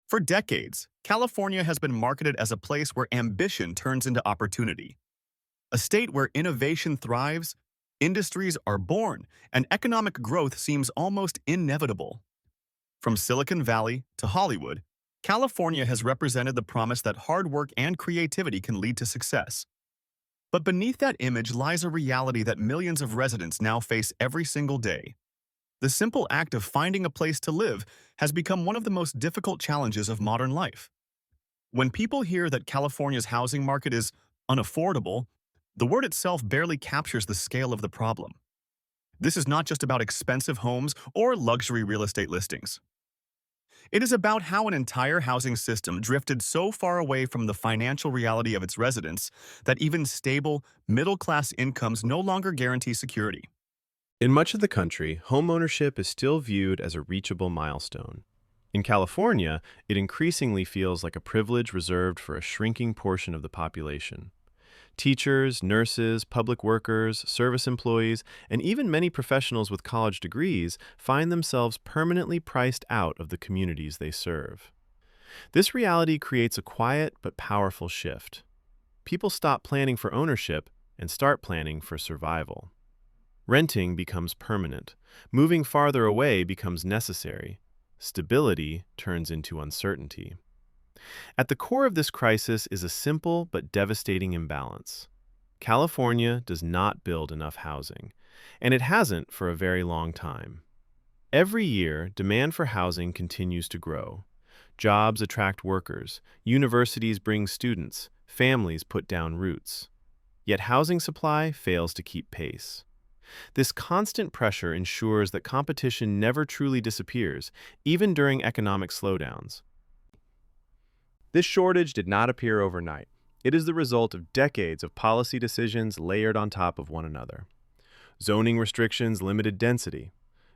For decades, California has been marketed as a place where ambition turns into opportunity, a state where innovation thrives, industries are born, and economic growth seems almost inevitable. From Silicon Valley to Hollywood, California has represented the promise that hard work and creativity can lead to success. But beneath that image lies a reality that millions of residents now face every single day. The simple act of finding a place to live has become one of the most difficult challenges of modern life. When people hear that California's housing market is unaffordable, the word itself barely captures the scale of the problem. This is not just about expensive homes or luxury real estate listings. It is about how an entire housing system drifted so far away from the financial reality of its residents that even stable, middle-class incomes no longer guarantee security. In much of the country, homeownership is still viewed as a reachable milestone. In California, it increasingly feels like a privilege reserved for a shrinking portion of the population. Teachers, nurses, public workers, service employees, and even many professionals with college degrees find themselves permanently priced out of the communities they serve. This reality creates a quiet but powerful shift. People stop planning for ownership and start planning for survival. Renting becomes permanent. Moving farther away becomes necessary. Stability turns into uncertainty. At the core of this crisis is a simple but devastating imbalance. California does not build enough housing, and it hasn't for a very long time. Every year, demand for housing continues to grow. Jobs attract workers, universities bring students, families put down roots. Yet housing supply fails to keep pace. This constant pressure ensures that competition never truly disappears, even during economic slowdowns. This shortage did not appear overnight. It is the result of decades of policy decisions layered on top of one another. Zoning restrictions limited density.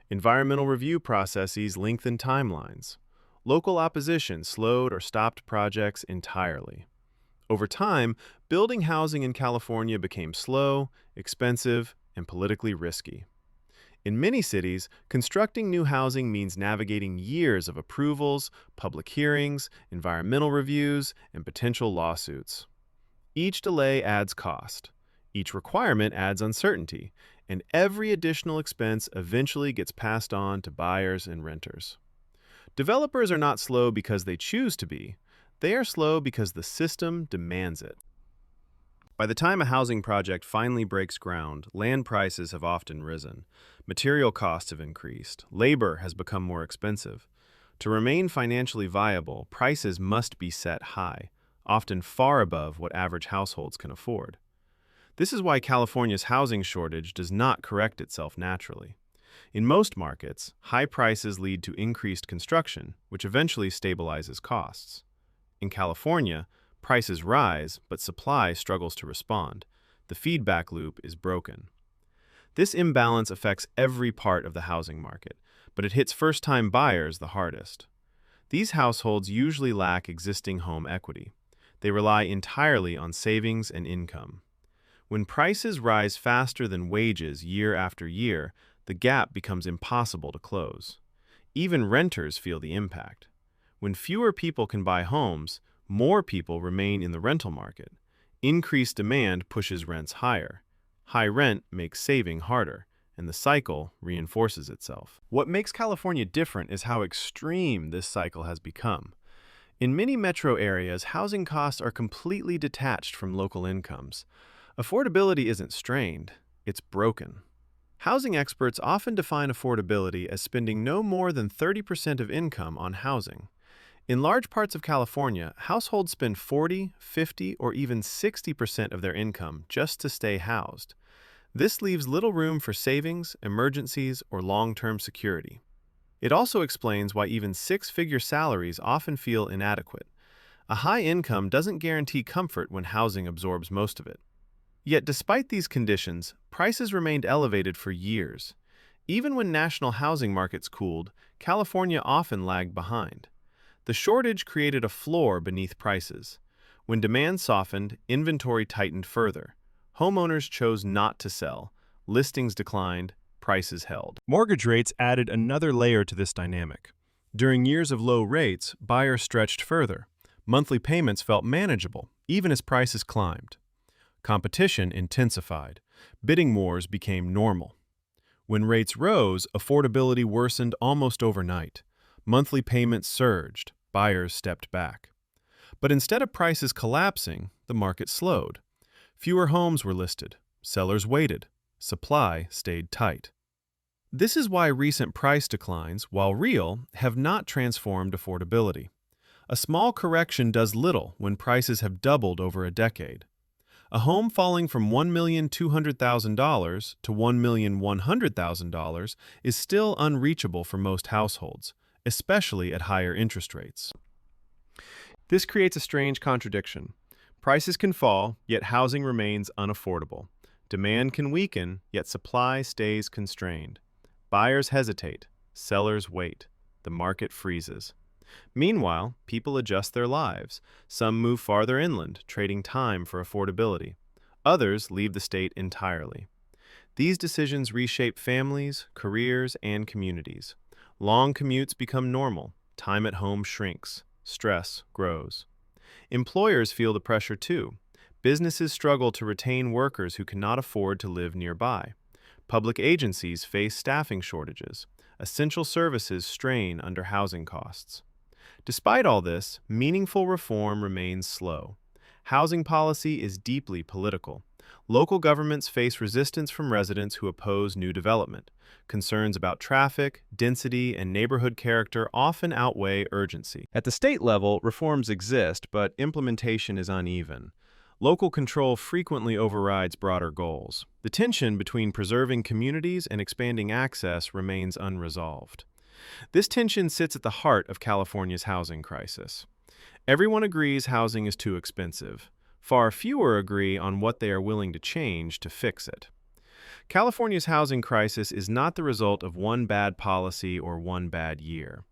Environmental review processes lengthened timelines. Local opposition slowed or stopped projects entirely. Over time, building housing in California became slow, expensive, and politically risky. In many cities, constructing new housing means navigating years of approvals, public hearings, environmental reviews, and potential lawsuits. Each delay adds cost. Each requirement adds uncertainty, and every additional expense eventually gets passed on to buyers and renters. Developers are not slow because they choose to be. They are slow because the system demands it. By the time a housing project finally breaks ground, land prices have often risen. Material costs have increased. Labor has become more expensive. To remain financially viable, prices must be set high, often far above what average households can afford. This is why California's housing shortage does not correct itself naturally. In most markets, high prices lead to increased construction, which eventually stabilizes costs. In California, prices rise, but supply struggles to respond. The feedback loop is broken. This imbalance affects every part of the housing market, but it hits first-time buyers the hardest. These households usually lack existing home equity. They rely entirely on savings and income. When prices rise faster than wages year after year, the gap becomes impossible to close. Even renters feel the impact. When fewer people can buy homes, more people remain in the rental market. Increased demand pushes rents higher. High rent makes saving harder, and the cycle reinforces itself. What makes California different is how extreme this cycle has become. In many metro areas, housing costs are completely detached from local incomes. Affordability isn't strained, it's broken. Housing experts often define affordability as spending no more than 30% of income on housing. In large parts of California, households spend 40, 50, or even 60% of their income just to stay housed. This leaves little room for savings, emergencies, or long-term security. It also explains why even six-figure salaries often feel inadequate. A high income doesn't guarantee comfort when housing absorbs most of it. Yet despite these conditions, prices remained elevated for years. Even when national housing markets cooled, California often lagged behind. The shortage created a floor beneath prices. When demand softened, inventory tightened further. Homeowners chose not to sell. Listings declined, prices held. Mortgage rates added another layer to this dynamic. During years of low rates, buyers stretched further. Monthly payments felt manageable, even as prices climbed. Competition intensified. Bidding wars became normal. When rates rose, affordability worsened almost overnight. Monthly payments surged. Buyers stepped back. But instead of prices collapsing, the market slowed. Fewer homes were listed. Sellers waited. Supply stayed tight. This is why recent price declines, while real, have not transformed affordability. A small correction does little when prices have doubled over a decade. A home falling from $1,200,000 to $1,100,000 is still unreachable for most households, especially at higher interest rates. This creates a strange contradiction. Prices can fall, yet housing remains unaffordable. Demand can weaken, yet supply stays constrained. Buyers hesitate, sellers wait. The market freezes. Meanwhile, people adjust their lives. Some move farther inland, trading time for affordability. Others leave the state entirely. These decisions reshape families, careers, and communities. Long commutes become normal. Time at home shrinks. Stress grows. Employers feel the pressure too. Businesses struggle to retain workers who cannot afford to live nearby. Public agencies face staffing shortages. Essential services strain under housing costs. Despite all this, meaningful reform remains slow. Housing policy is deeply political. Local governments face resistance from residents who oppose new development. Concerns about traffic, density, and neighborhood character often outweigh urgency. At the state level, reforms exist, but implementation is uneven. Local control frequently overrides broader goals. The tension between preserving communities and expanding access remains unresolved. This tension sits at the heart of California's housing crisis. Everyone agrees housing is too expensive. Far fewer agree on what they are willing to change to fix it. California's housing crisis is not the result of one bad policy or one bad year.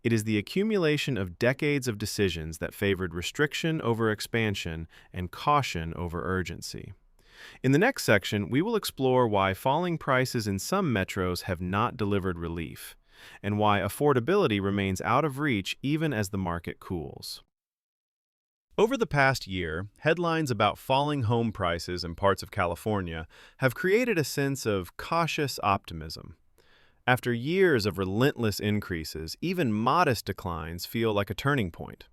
It is the accumulation of decades of decisions that favored restriction over expansion and caution over urgency. In the next section, we will explore why falling prices in some metros have not delivered relief, and why affordability remains out of reach even as the market cools. Over the past year, headlines about falling home prices in parts of California have created a sense of cautious optimism. After years of relentless increases, even modest declines feel like a turning point.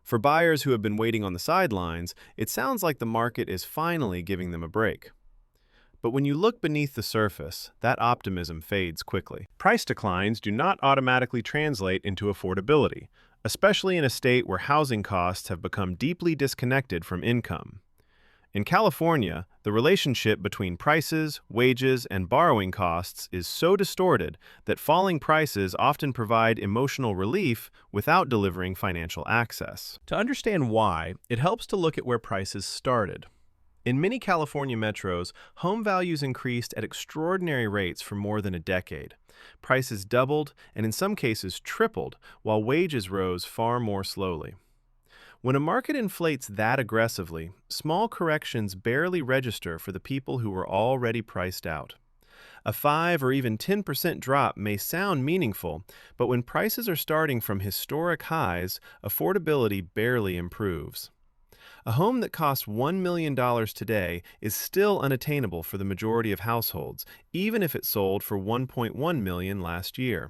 For buyers who have been waiting on the sidelines, it sounds like the market is finally giving them a break. But when you look beneath the surface, that optimism fades quickly. Price declines do not automatically translate into affordability, especially in a state where housing costs have become deeply disconnected from income. In California, the relationship between prices, wages, and borrowing costs is so distorted that falling prices often provide emotional relief without delivering financial access. To understand why, it helps to look at where prices started. In many California metros, home values increased at extraordinary rates for more than a decade. Prices doubled and in some cases tripled, while wages rose far more slowly. When a market inflates that aggressively, small corrections barely register for the people who were already priced out. A 5 or even 10% drop may sound meaningful, but when prices are starting from historic highs, affordability barely improves. A home that costs $1 million today is still unattainable for the majority of households, even if it sold for $1.1 million last year.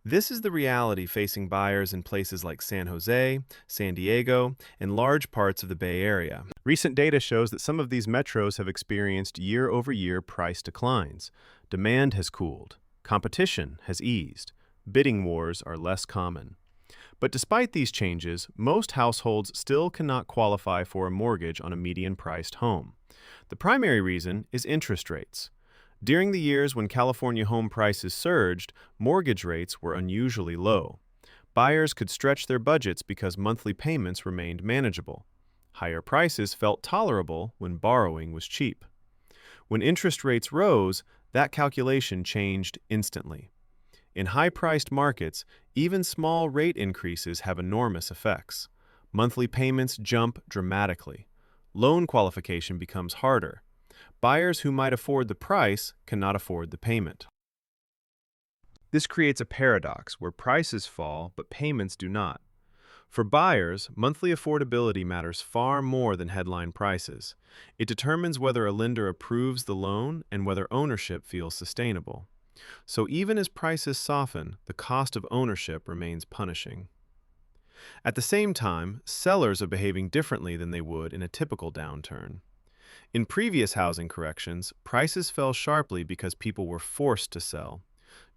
This is the reality facing buyers in places like San Jose, San Diego, and large parts of the Bay Area. Recent data shows that some of these metros have experienced year-over-year price declines. Demand has cooled. Competition has eased. Bidding wars are less common. But despite these changes, most households still cannot qualify for a mortgage on a median-priced home. The primary reason is interest rates. During the years when California home prices surged, mortgage rates were unusually low. Buyers could stretch their budgets because monthly payments remained manageable. Higher prices felt tolerable when borrowing was cheap. When interest rates rose, that calculation changed instantly. In high-priced markets, even small rate increases have enormous effects. Monthly payments jump dramatically. Loan qualification becomes harder. Buyers who might afford the price cannot afford the payment. This creates a paradox where prices fall but payments do not. For buyers, monthly affordability matters far more than headline prices. It determines whether a lender approves the loan and whether ownership feels sustainable. So even as prices soften, the cost of ownership remains punishing. At the same time, sellers are behaving differently than they would in a typical downturn. In previous housing corrections, prices fell sharply because people were forced to sell.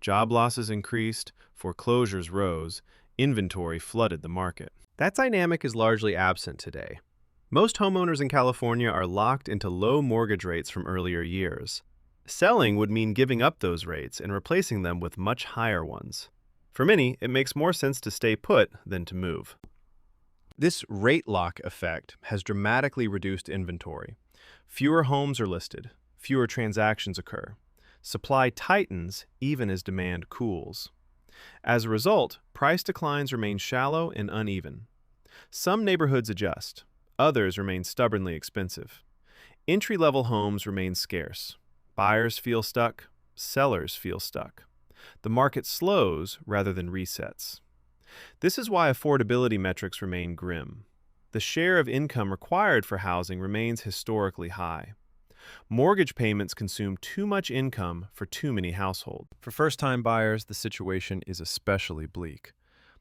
Job losses increased, foreclosures rose, inventory flooded the market. That dynamic is largely absent today. Most homeowners in California are locked into low mortgage rates from earlier years. Selling would mean giving up those rates and replacing them with much higher ones. For many, it makes more sense to stay put than to move. This rate lock effect has dramatically reduced inventory. Fewer homes are listed, fewer transactions occur. Supply tightens even as demand cools. As a result, price declines remain shallow and uneven. Some neighborhoods adjust, others remain stubbornly expensive. Entry-level homes remain scarce. Buyers feel stuck, sellers feel stuck. The market slows rather than resets. This is why affordability metrics remain grim. The share of income required for housing remains historically high. Mortgage payments consume too much income for too many households. For first-time buyers, the situation is especially bleak.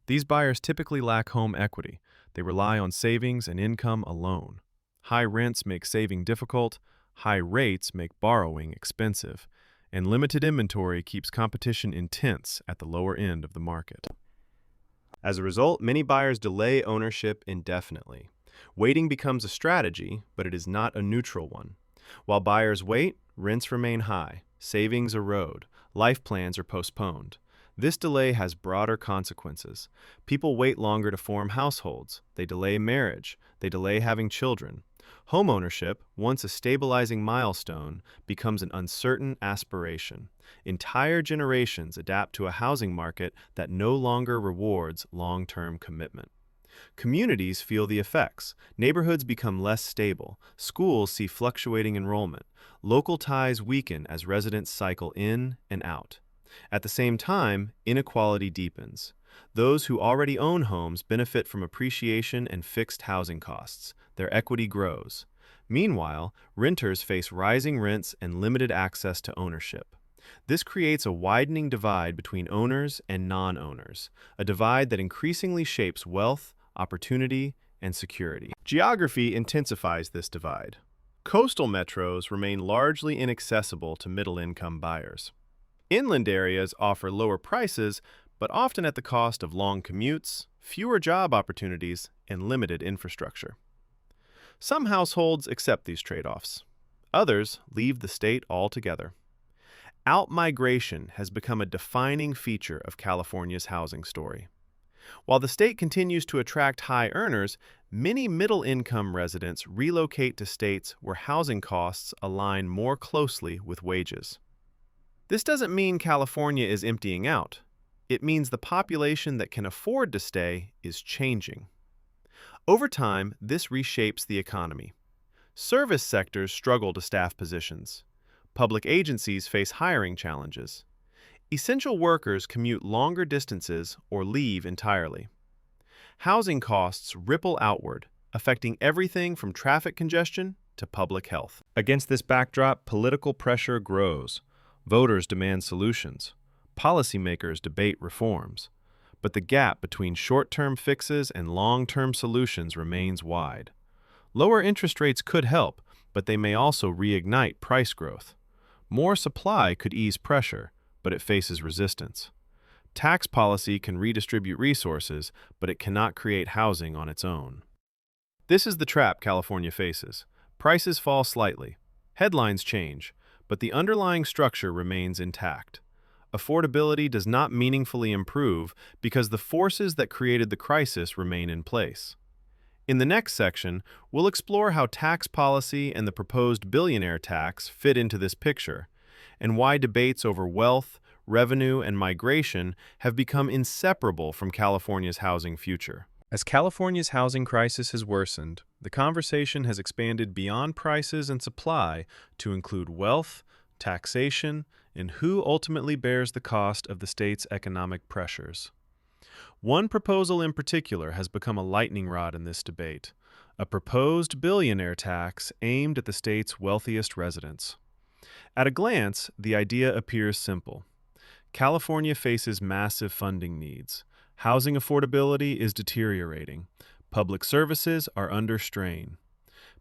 These buyers typically lack home equity. They rely on savings and income alone. High rents make saving difficult, high rates make borrowing expensive, and limited inventory keeps competition intense at the lower end of the market. As a result, many buyers delay ownership indefinitely. Waiting becomes a strategy, but it is not a neutral one. While buyers wait, rents remain high, savings erode, life plans are postponed. This delay has broader consequences. People wait longer to form households. They delay marriage. They delay having children. Homeownership, once a stabilizing milestone, becomes an uncertain aspiration. Entire generations adapt to a housing market that no longer rewards long-term commitment. Communities feel the effects. Neighborhoods become less stable. Schools see fluctuating enrollment. Local ties weaken as residents cycle in and out. At the same time, inequality deepens. Those who already own homes benefit from appreciation and fixed housing costs. Their equity grows. Meanwhile, renters face rising rents and limited access to ownership. This creates a widening divide between owners and non-owners, a divide that increasingly shapes wealth, opportunity, and security. Geography intensifies this divide. Coastal metros remain largely inaccessible to middle-income buyers. Inland areas offer lower prices, but often at the cost of long commutes, fewer job opportunities, and limited infrastructure. Some households accept these trade-offs. Others leave the state altogether. Outmigration has become a defining feature of California's housing story. While the state continues to attract high earners, many middle-income residents relocate to states where housing costs align more closely with wages. This doesn't mean California is emptying out. It means the population that can afford to stay is changing. Over time, this reshapes the economy. Service sectors struggle to staff positions. Public agencies face hiring challenges. Essential workers commute longer distances or leave entirely. Housing costs ripple outward, affecting everything from traffic congestion to public health. Against this backdrop, political pressure grows. Voters demand solutions. Policymakers debate reforms. But the gap between short-term fixes and long-term solutions remains wide. Lower interest rates could help, but they may also reignite price growth. More supply could ease pressure, but it faces resistance. Tax policy can redistribute resources, but it cannot create housing on its own. This is the trap California faces. Prices fall slightly. Headlines change, but the underlying structure remains intact. Affordability does not meaningfully improve because the forces that created the crisis remain in place. In the next section, we'll explore how tax policy and the proposed billionaire tax fit into this picture, and why debates over wealth, revenue, and migration have become inseparable from California's housing future. As California's housing crisis has worsened, the conversation has expanded beyond prices and supply to include wealth, taxation, and who ultimately bears the cost of the state's economic pressures. One proposal in particular has become a lightning rod in this debate, a proposed billionaire tax aimed at the state's wealthiest residents. At a glance, the idea appears simple. California faces massive funding needs. Housing affordability is deteriorating. Public services are under strain.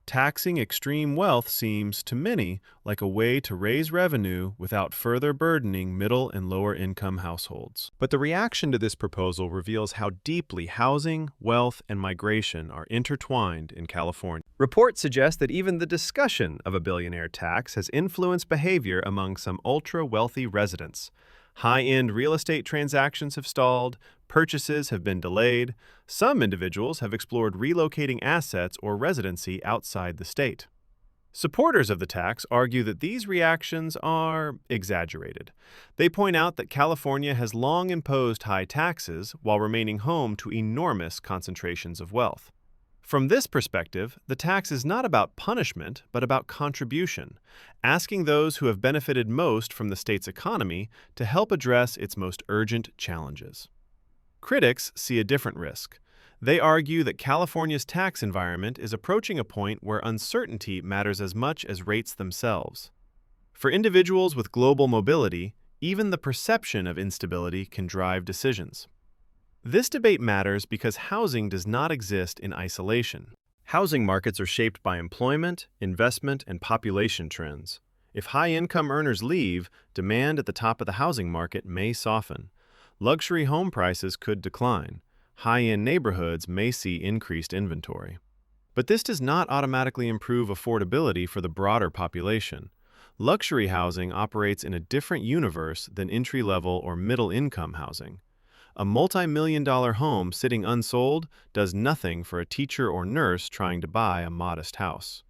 Taxing extreme wealth seems, to many, like a way to raise revenue without further burdening middle and lower income households. But the reaction to this proposal reveals how deeply housing, wealth, and migration are intertwined in California. Reports suggest that even the discussion of a billionaire tax has influenced behavior among some ultra-wealthy residents. High-end real estate transactions have stalled, purchases have been delayed. Some individuals have explored relocating assets or residency outside the state. Supporters of the tax argue that these reactions are exaggerated. They point out that California has long imposed high taxes while remaining home to enormous concentrations of wealth. From this perspective, the tax is not about punishment, but about contribution, asking those who have benefited most from the state's economy to help address its most urgent challenges. Critics see a different risk. They argue that California's tax environment is approaching a point where uncertainty matters as much as rates themselves. For individuals with global mobility, even the perception of instability can drive decisions. This debate matters because housing does not exist in isolation. Housing markets are shaped by employment, investment, and population trends. If high-income earners leave, demand at the top of the housing market may soften. Luxury home prices could decline. High-end neighborhoods may see increased inventory. But this does not automatically improve affordability for the broader population. Luxury housing operates in a different universe than entry-level or middle-income housing. A multi-million-dollar home sitting unsold does nothing for a teacher or nurse trying to buy a modest house.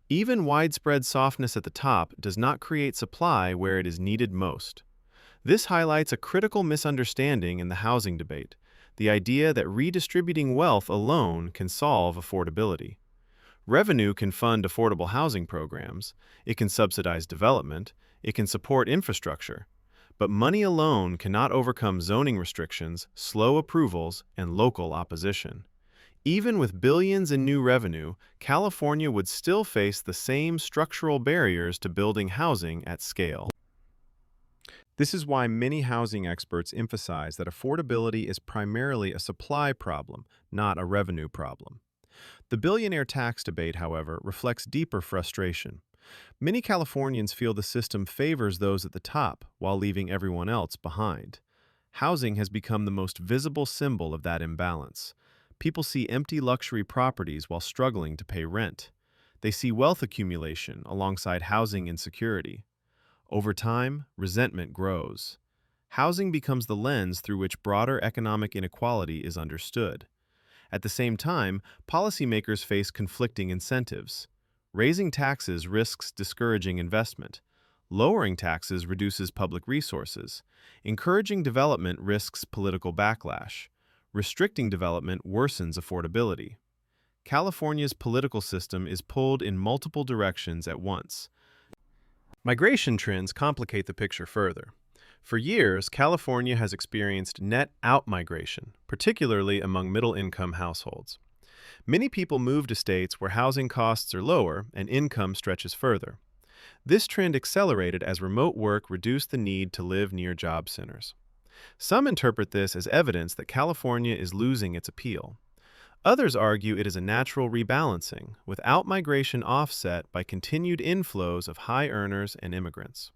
Even widespread softness at the top does not create supply where it is needed most. This highlights a critical misunderstanding in the housing debate, the idea that redistributing wealth alone can solve affordability. Revenue can fund affordable housing programs, it can subsidize development, it can support infrastructure. But money alone cannot overcome zoning restrictions, slow approvals, and local opposition. Even with billions in new revenue, California would still face the same structural barriers to building housing at scale. This is why many housing experts emphasize that affordability is primarily a supply problem, not a revenue problem. The billionaire tax debate, however, reflects deeper frustration. Many Californians feel the system favors those at the top while leaving everyone else behind. Housing has become the most visible symbol of that imbalance. People see empty luxury properties while struggling to pay rent. They see wealth accumulation alongside housing insecurity. Over time, resentment grows. Housing becomes the lens through which broader economic inequality is understood. At the same time, policymakers face conflicting incentives. Raising taxes risks discouraging investment. Lowering taxes reduces public resources. Encouraging development risks political backlash. Restricting development worsens affordability. California's political system is pulled in multiple directions at once. Migration trends complicate the picture further. For years, California has experienced net outmigration, particularly among middle-income households. Many people move to states where housing costs are lower and income stretches further. This trend accelerated as remote work reduced the need to live near job centers. Some interpret this as evidence that California is losing its appeal. Others argue it is a natural rebalancing, with outmigration offset by continued inflows of high earners and immigrants.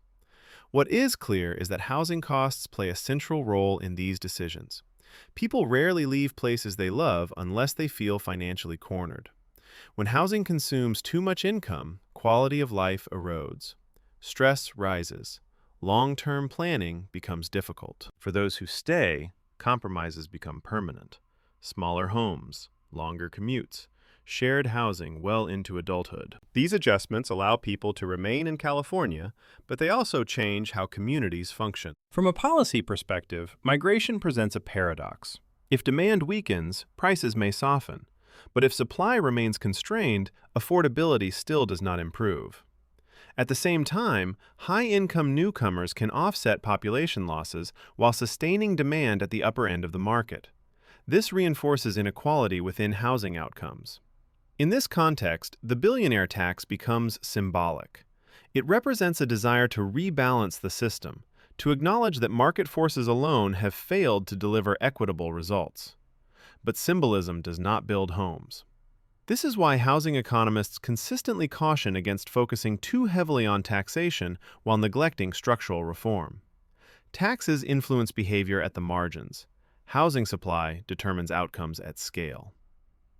What is clear is that housing costs play a central role in these decisions. People rarely leave places they love unless they feel financially cornered. When housing consumes too much income, quality of life erodes. Stress rises. Long-term planning becomes difficult. For those who stay, compromises become permanent. Smaller homes, longer commutes, shared housing well into adulthood. These adjustments allow people to remain in California, but they also change how communities function. From a policy perspective, migration presents a paradox. If demand weakens, prices may soften. But if supply remains constrained, affordability still does not improve. At the same time, high-income newcomers can offset population losses while sustaining demand at the upper end of the market. This reinforces inequality within housing outcomes. In this context, the billionaire tax becomes symbolic. It represents a desire to rebalance the system, to acknowledge that market forces alone have failed to deliver equitable results. But symbolism does not build homes. This is why housing economists consistently caution against focusing too heavily on taxation while neglecting structural reform. Taxes influence behavior at the margins. Housing supply determines outcomes at scale.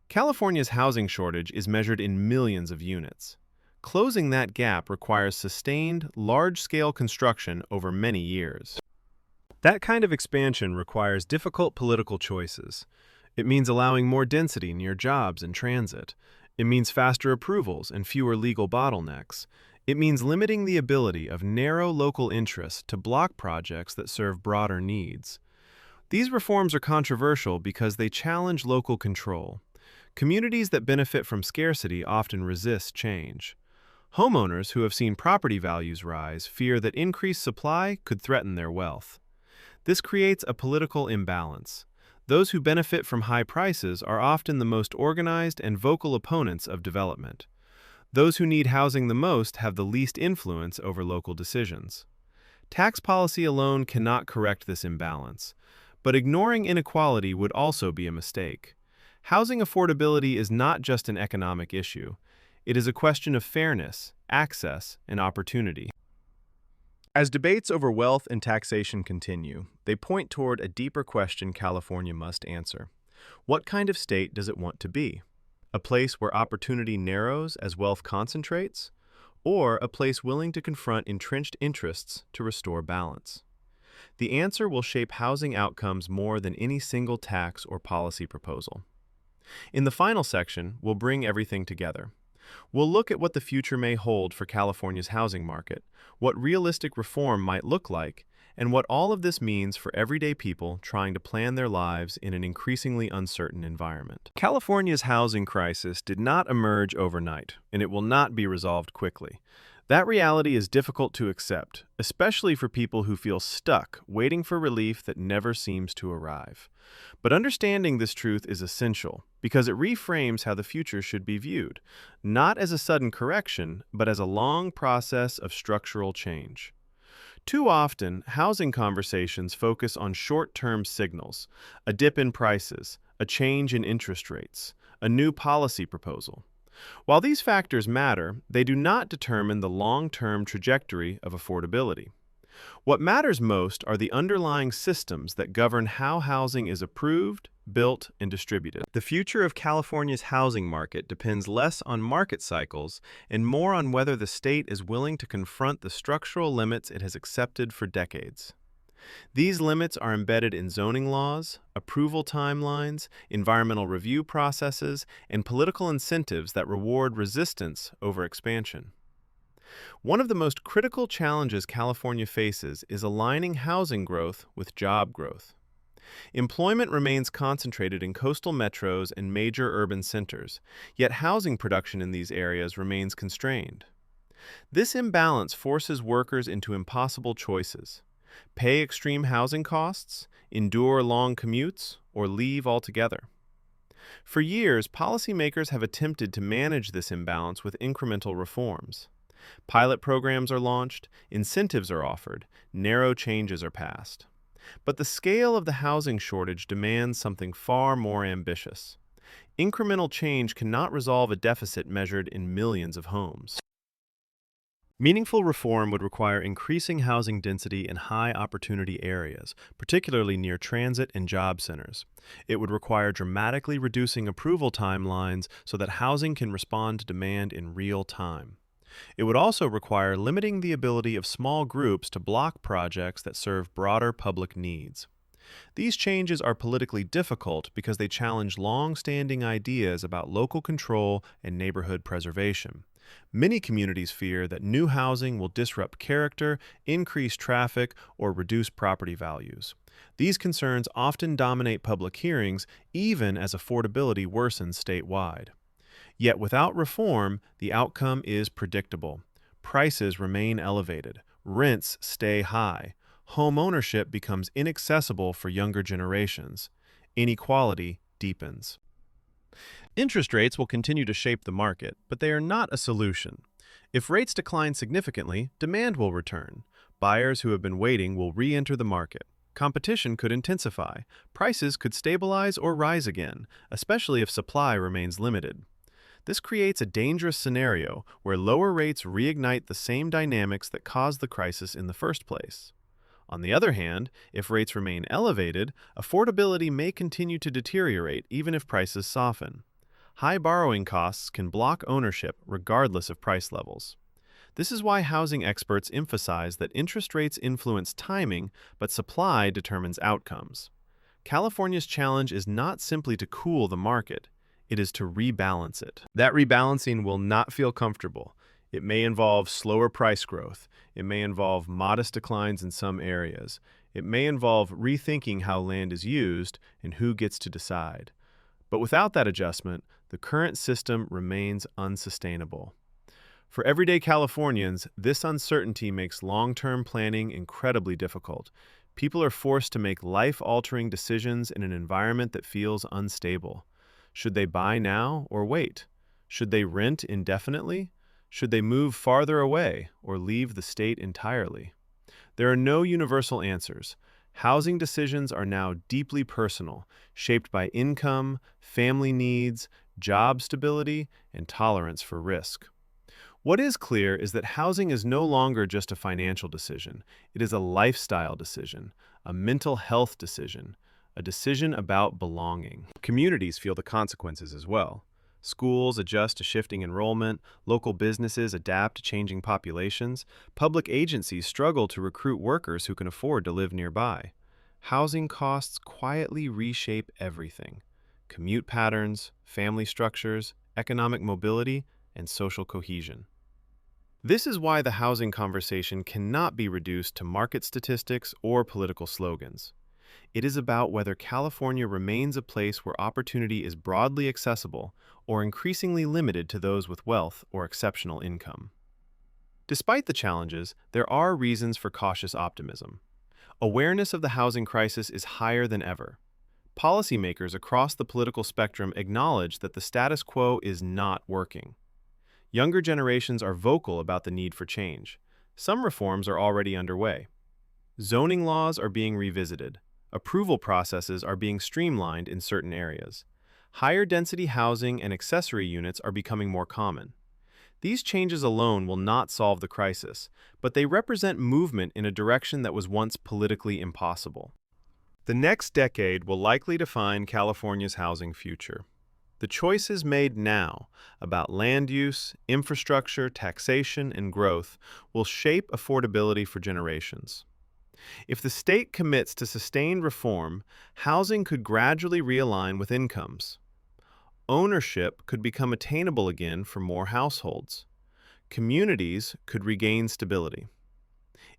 California's housing shortage is measured in millions of units. Closing that gap requires sustained, large-scale construction over many years. That kind of expansion requires difficult political choices. It means allowing more density near jobs and transit. It means faster approvals and fewer legal bottlenecks. It means limiting the ability of narrow local interests to block projects that serve broader needs. These reforms are controversial because they challenge local control. Communities that benefit from scarcity often resist change. Homeowners who have seen property values rise fear that increased supply could threaten their wealth. This creates a political imbalance. Those who benefit from high prices are often the most organized and vocal opponents of development. Those who need housing the most have the least influence over local decisions. Tax policy alone cannot correct this imbalance, but ignoring inequality would also be a mistake. Housing affordability is not just an economic issue. It is a question of fairness, access, and opportunity. As debates over wealth and taxation continue, they point toward a deeper question California must answer. What kind of state does it want to be? A place where opportunity narrows as wealth concentrates? Or a place willing to confront entrenched interests to restore balance? The answer will shape housing outcomes more than any single tax or policy proposal. In the final section, we'll bring everything together. We'll look at what the future may hold for California's housing market, what realistic reform might look like, and what all of this means for everyday people trying to plan their lives in an increasingly uncertain environment. California's housing crisis did not emerge overnight, and it will not be resolved quickly. That reality is difficult to accept, especially for people who feel stuck, waiting for relief that never seems to arrive. But understanding this truth is essential, because it reframes how the future should be viewed, not as a sudden correction, but as a long process of structural change. Too often, housing conversations focus on short-term signals, a dip in prices, a change in interest rates, a new policy proposal. While these factors matter, they do not determine the long-term trajectory of affordability. What matters most are the underlying systems that govern how housing is approved, built, and distributed. The future of California's housing market depends less on market cycles and more on whether the state is willing to confront the structural limits it has accepted for decades. These limits are embedded in zoning laws, approval timelines, environmental review processes, and political incentives that reward resistance over expansion. One of the most critical challenges California faces is aligning housing growth with job growth. Employment remains concentrated in coastal metros and major urban centers, yet housing production in these areas remains constrained. This imbalance forces workers into impossible choices: pay extreme housing costs, endure long commutes, or leave altogether. For years, policymakers have attempted to manage this imbalance with incremental reforms. Pilot programs are launched, incentives are offered, narrow changes are passed. But the scale of the housing shortage demands something far more ambitious. Incremental change cannot resolve a deficit measured in millions of homes. Meaningful reform would require increasing housing density in high-opportunity areas, particularly near transit and job centers. It would require dramatically reducing approval timelines so that housing can respond to demand in real time. It would also require limiting the ability of small groups to block projects that serve broader public needs. These changes are politically difficult because they challenge long-standing ideas about local control and neighborhood preservation. Many communities fear that new housing will disrupt character, increase traffic, or reduce property values. These concerns often dominate public hearings, even as affordability worsens statewide. Yet without reform, the outcome is predictable: Prices remain elevated, rents stay high, home ownership becomes inaccessible for younger generations, inequality deepens. Interest rates will continue to shape the market, but they are not a solution. If rates decline significantly, demand will return. Buyers who have been waiting will re-enter the market. Competition could intensify. Prices could stabilize or rise again, especially if supply remains limited. This creates a dangerous scenario where lower rates reignite the same dynamics that caused the crisis in the first place. On the other hand, if rates remain elevated, affordability may continue to deteriorate even if prices soften. High borrowing costs can block ownership regardless of price levels. This is why housing experts emphasize that interest rates influence timing, but supply determines outcomes. California's challenge is not simply to cool the market, it is to rebalance it. That rebalancing will not feel comfortable. It may involve slower price growth. It may involve modest declines in some areas. It may involve rethinking how land is used and who gets to decide. But without that adjustment, the current system remains unsustainable. For everyday Californians, this uncertainty makes long-term planning incredibly difficult. People are forced to make life-altering decisions in an environment that feels unstable. Should they buy now or wait? Should they rent indefinitely? Should they move farther away or leave the state entirely? There are no universal answers. Housing decisions are now deeply personal, shaped by income, family needs, job stability, and tolerance for risk. What is clear is that housing is no longer just a financial decision. It is a lifestyle decision, a mental health decision, a decision about belonging. Communities feel the consequences as well. Schools adjust to shifting enrollment, local businesses adapt to changing populations, public agencies struggle to recruit workers who can afford to live nearby. Housing costs quietly reshape everything: commute patterns, family structures, economic mobility, and social cohesion. This is why the housing conversation cannot be reduced to market statistics or political slogans. It is about whether California remains a place where opportunity is broadly accessible or increasingly limited to those with wealth or exceptional income. Despite the challenges, there are reasons for cautious optimism. Awareness of the housing crisis is higher than ever. Policymakers across the political spectrum acknowledge that the status quo is not working. Younger generations are vocal about the need for change. Some reforms are already underway. Zoning laws are being revisited. Approval processes are being streamlined in certain areas. Higher density housing and accessory units are becoming more common. These changes alone will not solve the crisis, but they represent movement in a direction that was once politically impossible. The next decade will likely define California's housing future. The choices made now about land use, infrastructure, taxation, and growth will shape affordability for generations. If the state commits to sustained reform, housing could gradually realign with incomes. Ownership could become attainable again for more households. Communities could regain stability.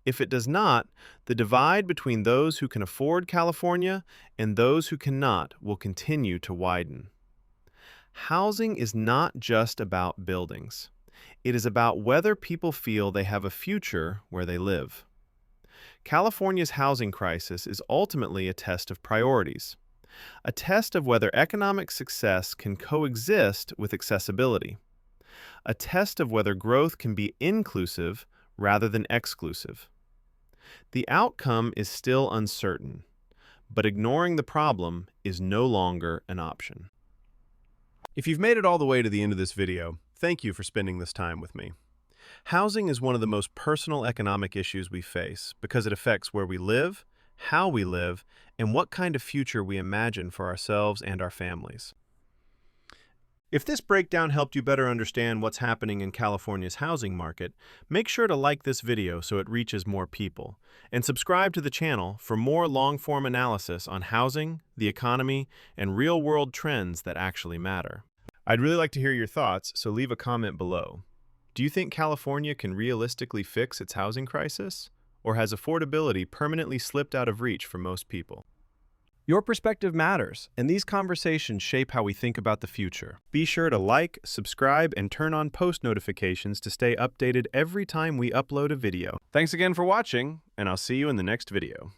If it does not, the divide between those who can afford California and those who cannot will continue to widen. Housing is not just about buildings. It is about whether people feel they have a future where they live. California's housing crisis is ultimately a test of priorities, a test of whether economic success can coexist with accessibility, a test of whether growth can be inclusive rather than exclusive. The outcome is still uncertain, but ignoring the problem is no longer an option. If you've made it all the way to the end of this video, thank you for spending this time with me. Housing is one of the most personal economic issues we face because it affects where we live, how we live, and what kind of future we imagine for ourselves and our families. If this breakdown helped you better understand what's happening in California's housing market, make sure to like this video so it reaches more people, and subscribe to the channel for more long-form analysis on housing, the economy, and real-world trends that actually matter. I'd really like to hear your thoughts, so leave a comment below. Do you think California can realistically fix its housing crisis? Or has affordability permanently slipped out of reach for most people? Your perspective matters, and these conversations shape how we think about the future. Be sure to like, subscribe, and turn on post notifications to stay updated every time we upload a video. Thanks again for watching, and I'll see you in the next video.